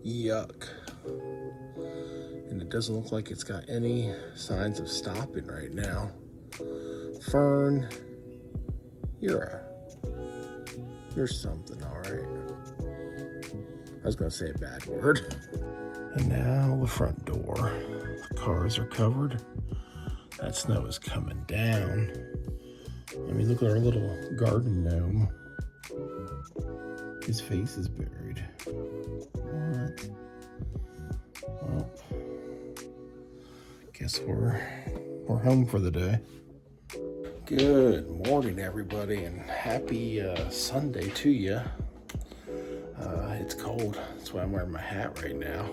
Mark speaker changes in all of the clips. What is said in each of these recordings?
Speaker 1: Yuck. And it doesn't look like it's got any signs of stopping right now. Fern, you're something, all right. I was gonna say a bad word. And now the front door. The cars are covered. That snow is coming down. I mean, look at our little garden gnome. His face is buried. What? Well, guess we're home for the day. Good morning, everybody, and happy Sunday to you. It's cold. That's why I'm wearing my hat right now.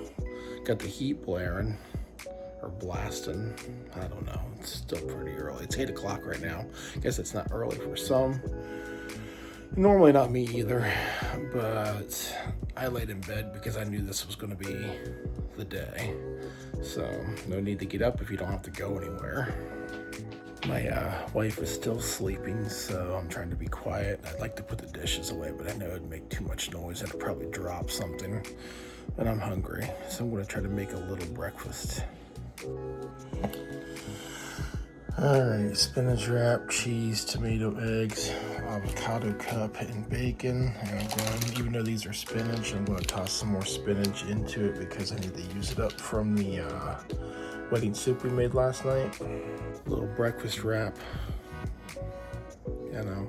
Speaker 1: Got the heat blaring, or blasting. I don't know. It's still pretty early. It's 8 o'clock right now. I guess it's not early for some. Normally not me either, but I laid in bed because I knew this was going to be the day. So no need to get up if you don't have to go anywhere. My wife is still sleeping, so I'm trying to be quiet. I'd like to put the dishes away, but I know it'd make too much noise and it'd probably drop something. And I'm hungry, so I'm going to try to make a little breakfast. Alright, spinach wrap, cheese, tomato, eggs, avocado cup, and bacon. And even though these are spinach, I'm going to toss some more spinach into it because I need to use it up from the wedding soup we made last night. Little breakfast wrap. You know,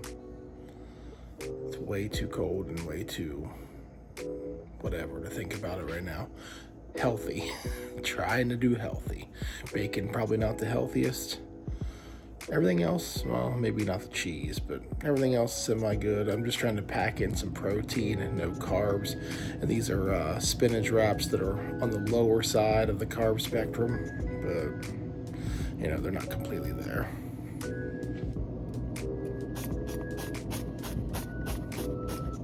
Speaker 1: it's way too cold and way too whatever to think about it right now. Healthy. Trying to do healthy. Bacon probably not the healthiest. Everything else, well, maybe not the cheese, but everything else is semi-good. I'm just trying to pack in some protein and no carbs. And these are spinach wraps that are on the lower side of the carb spectrum, but, you know, they're not completely there.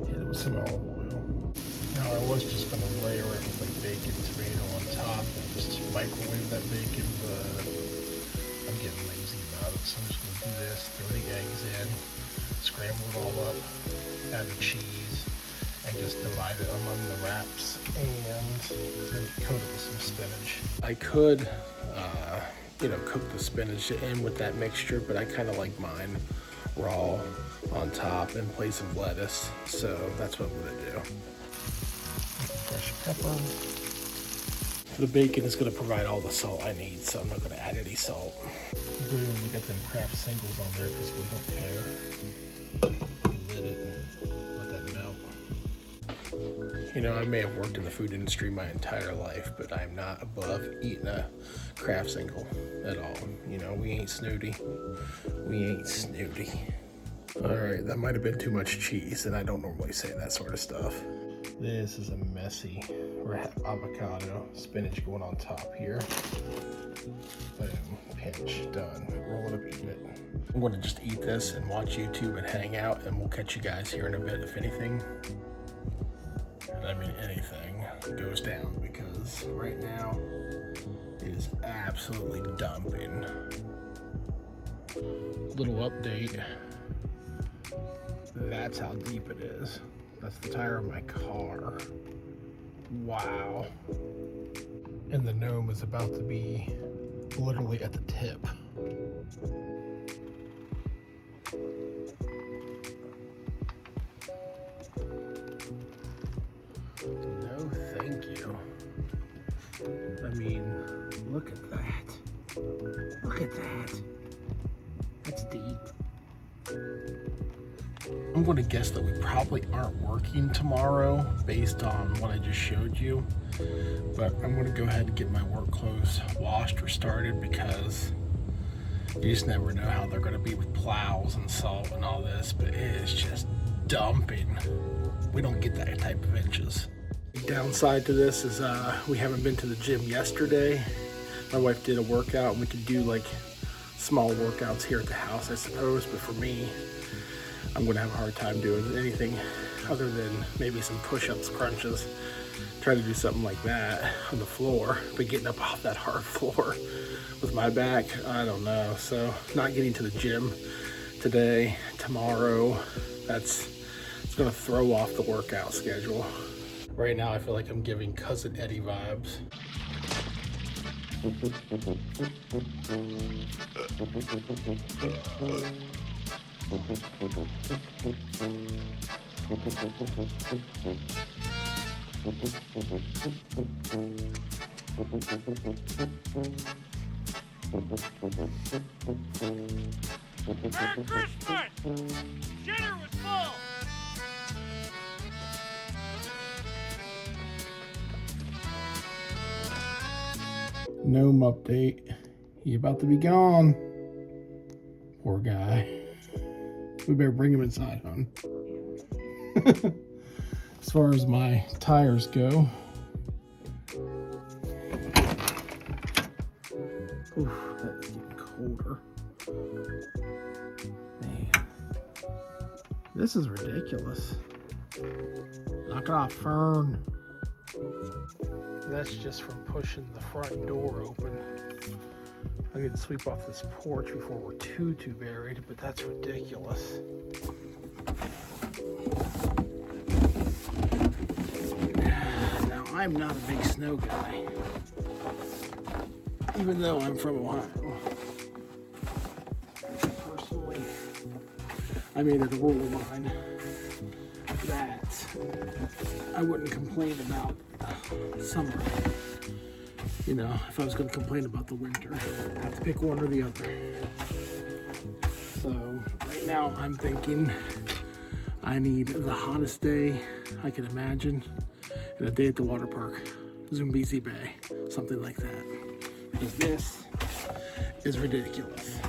Speaker 1: Hit it with some olive oil. Now, I was just going to layer it with like bacon, tomato on top and just microwave that bacon, but I'm getting lazy about it, so I'm just going to do this, throw the eggs in, scramble it all up, add the cheese, and just divide it among the wraps, and then coat it with some spinach. I could, cook the spinach in with that mixture, but I kind of like mine raw on top in place of lettuce, so that's what I'm going to do. Fresh pepper. The bacon is going to provide all the salt I need, so I'm not going to add any salt. We got them Kraft singles on there because we don't care. Lit it and let that melt. You know, I may have worked in the food industry my entire life, but I'm not above eating a Kraft single at all. You know, we ain't snooty. We ain't snooty. All right, that might have been too much cheese, and I don't normally say that sort of stuff. This is a messy wrap. Avocado, spinach going on top here. Boom, pinch, done. Roll it up, eat it. I'm going to just eat this and watch YouTube and hang out, and we'll catch you guys here in a bit if anything, and I mean anything, goes down, because right now it is absolutely dumping. Little update. That's how deep it is. That's the tire of my car. Wow. And the gnome is about to be literally at the tip. No, thank you. I mean, look at that. Look at that. That's deep. I'm going to guess that we probably aren't working tomorrow based on what I just showed you, but I'm going to go ahead and get my work clothes washed or started because you just never know how they're going to be with plows and salt and all this, but it is just dumping. We don't get that type of inches. The downside to this is we haven't been to the gym yesterday. My wife did a workout and we could do like small workouts here at the house, I suppose, but for me, I'm going to have a hard time doing anything other than maybe some push-ups, crunches. Try to do something like that on the floor, but getting up off that hard floor with my back, I don't know. So not getting to the gym today, tomorrow, it's going to throw off the workout schedule. Right now I feel like I'm giving Cousin Eddie vibes.
Speaker 2: Merry Christmas! Dinner was full!
Speaker 1: Gnome update. He about to be gone. Poor guy. We better bring him inside, hon. As far as my tires go. Oof, that's getting colder. Man. This is ridiculous. Knock it off, Fern. That's just from pushing the front door open. I need to sweep off this porch before we're too buried, but that's ridiculous. Now, I'm not a big snow guy, even though I'm from Ohio. Personally, I made it a rule of mine that I wouldn't complain about summer. You know, if I was going to complain about the winter, I have to pick one or the other. So right now I'm thinking I need the hottest day I can imagine and a day at the water park, Zumbizi Bay, something like that. Because this is ridiculous.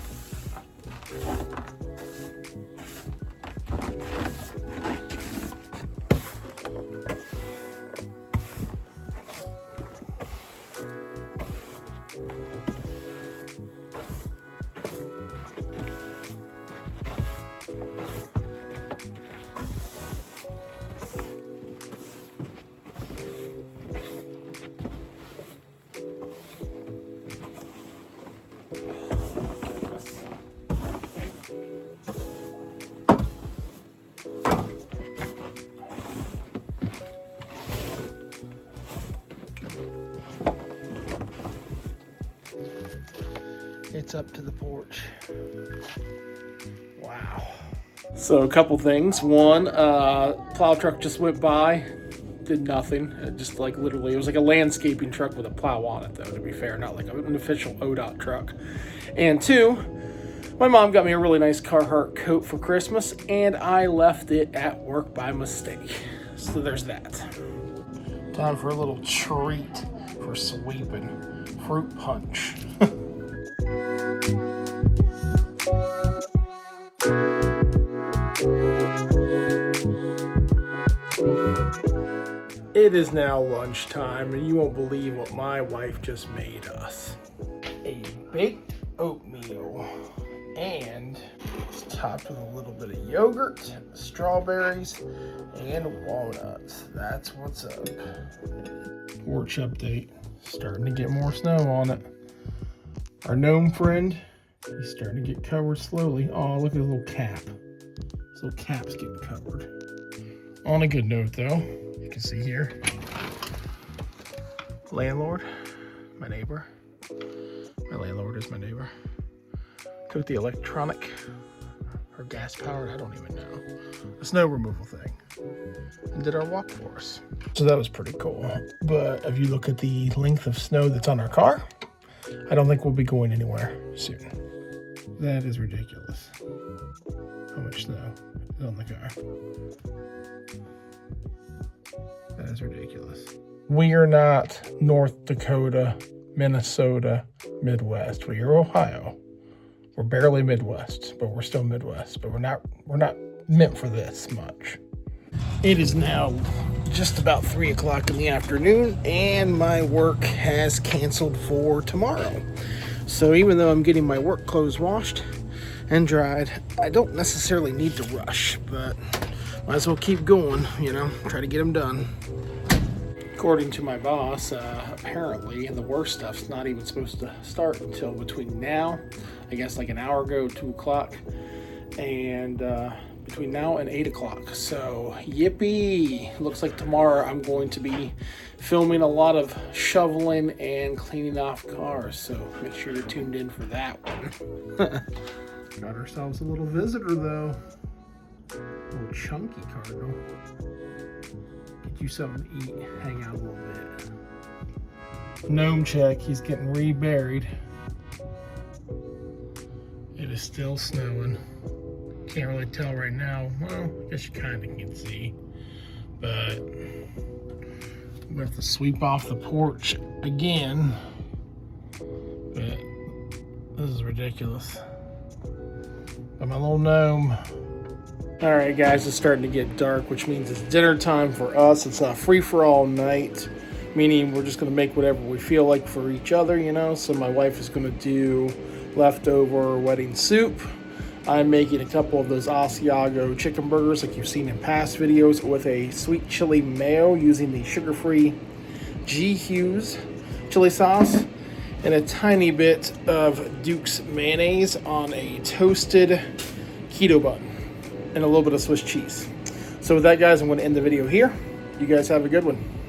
Speaker 1: It's up to the porch. Wow. So a couple things. One, plow truck just went by, did nothing. It just like literally, it was like a landscaping truck with a plow on it though, to be fair, not like an official ODOT truck. And two, my mom got me a really nice Carhartt coat for Christmas and I left it at work by mistake. So there's that. Time for a little treat for sweeping. Fruit punch. It is now lunchtime, and you won't believe what my wife just made us. A baked oatmeal, and it's topped with a little bit of yogurt, strawberries, and walnuts. That's what's up. Porch update. Starting to get more snow on it. Our gnome friend, he's starting to get covered slowly. Oh, look at his little cap. His little cap's getting covered. On a good note, though, you can see here, landlord, my neighbor. My landlord is my neighbor. Took the electronic or gas powered, I don't even know, a snow removal thing, and did our walk for us. So that was pretty cool. But if you look at the length of snow that's on our car, I don't think we'll be going anywhere soon. That is ridiculous. How much snow is on the car? That is ridiculous. We are not North Dakota, Minnesota, Midwest. We are Ohio. We're barely Midwest, but we're still Midwest. But we're not meant for this much. It is now just about 3 o'clock in the afternoon, and my work has canceled for tomorrow. So even though I'm getting my work clothes washed and dried, I don't necessarily need to rush, but might as well keep going, you know, try to get them done. According to my boss, apparently the worst stuff's not even supposed to start until between now, I guess like an hour ago, 2 o'clock, and
Speaker 3: between now and 8 o'clock. So, yippee! Looks like tomorrow I'm going to be filming a lot of shoveling and cleaning off cars. So, make sure you're tuned in for that one.
Speaker 1: Got ourselves a little visitor, though. A little chunky cardinal. Get you something to eat. Hang out a little bit. Gnome check. He's getting reburied. It is still snowing. Can't really tell right now. Well, I guess you kind of can see. But we have to sweep off the porch again. But this is ridiculous. But my little gnome. Alright guys, it's starting to get dark, which means it's dinner time for us. It's a free-for-all night, meaning we're just going to make whatever we feel like for each other, you know. So my wife is going to do leftover wedding soup. I'm making a couple of those Asiago chicken burgers like you've seen in past videos with a sweet chili mayo using the sugar-free G. Hughes chili sauce and a tiny bit of Duke's mayonnaise on a toasted keto bun and a little bit of Swiss cheese. So with that, guys, I'm going to end the video here. You guys have a good one.